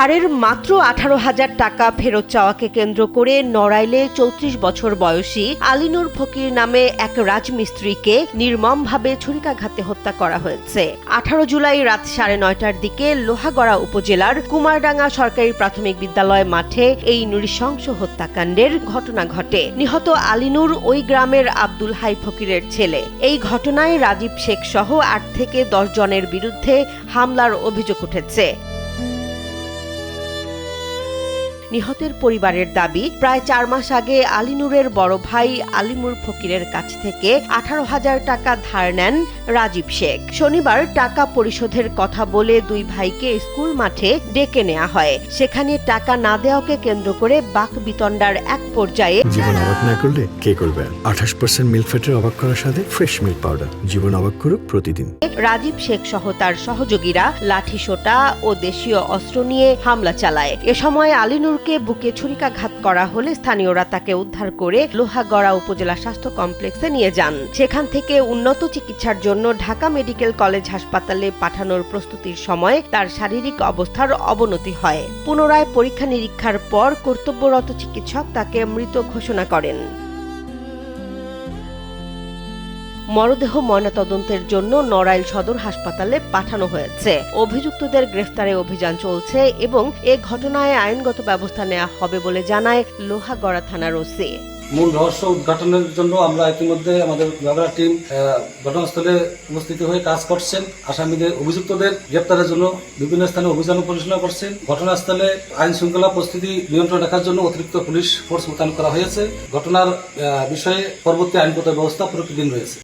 ছাড়ের মাত্র 18,000 টাকা ফেরত চাওয়াকে কেন্দ্র করে নড়াইলে 34 বছর বয়সী আলিনুর ফকির নামে এক রাজমিস্ত্রিকে নির্মমভাবে ছুরিকাঘাতে হত্যা করা হয়েছে। 18 জুলাই রাত 9:30টার দিকে লোহাগড়া উপজেলার কুমারডাঙ্গা সরকারি প্রাথমিক বিদ্যালয় মাঠে এই নৃশংস হত্যাকাণ্ডের ঘটনা ঘটে। নিহত আলিনুর ওই গ্রামের আব্দুল হাই ফকিরের ছেলে। এই ঘটনায় রাজীব শেখ সহ 8 থেকে 10 জনের বিরুদ্ধে হামলার অভিযোগ উঠেছে। নিহতের পরিবারের দাবি, প্রায় 4 মাস আগে আলিনুরের বড় ভাই আলিমুর ফকিরের কাছ থেকে 18,000 টাকা ধার নেন রাজীব শেখ। শনিবার টাকা পরিশোধের কথা বলে দুই ভাইকে স্কুল মাঠে ডেকে নেওয়া হয়। সেখানে টাকা না দেওয়াকে কেন্দ্র করে বাকবিতণ্ডার এক পর্যায়ে জীবন অবাক না করলে কে করবে? 28% মিল্ক ফ্যাটের অবাক করার সাথে ফ্রেশ মিল্ক পাউডার। জীবন অবাক করুক প্রতিদিন। রাজীব শেখ সহ তার সহযোগীরা লাঠিসোঁটা ও দেশীয় অস্ত্র নিয়ে হামলা চালায়। এ সময় আলিনুর বুকে ছুরিকাঘাত করা হলে স্থানীয়রা তাকে উদ্ধার করে লোহাগড়া উপজেলা স্বাস্থ্য কমপ্লেক্সে নিয়ে যান। সেখান থেকে উন্নত চিকিৎসার জন্য ঢাকা মেডিকেল কলেজ হাসপাতালে পাঠানোর প্রস্তুতির সময় তার শারীরিক অবস্থার অবনতি হয়। পুনরায় পরীক্ষা নিরীক্ষার পর কর্তব্যরত চিকিৎসক তাকে মৃত ঘোষণা করেন। মরদেহ ময়নাতদন্তের জন্য নড়াইল সদর হাসপাতালে পাঠানো হয়েছে। অভিযুক্তদের গ্রেফতারে অভিযান চলছে এবং এ ঘটনায় আইনগত ব্যবস্থা নেওয়া হবে বলে জানায় লোহাগড়া থানার ওসি। মূল রহস্য উদ্ঘাটনের জন্য আমরা ইতিমধ্যে আমাদের লোহাগড়া টিম ঘটনাস্থলে উপস্থিত হয়ে কাজ করছেন। আসামিদের অভিযুক্তদের গ্রেপ্তারের জন্য বিভিন্ন স্থানে অভিযান পরিচালনা করছেন। ঘটনাস্থলে আইন শৃঙ্খলা পরিস্থিতি নিয়ন্ত্রণ রাখার জন্য অতিরিক্ত পুলিশ ফোর্স মোতায়েন করা হয়েছে। ঘটনার বিষয়ে পরবর্তী আইনগত ব্যবস্থা প্রতিদিন রয়েছে।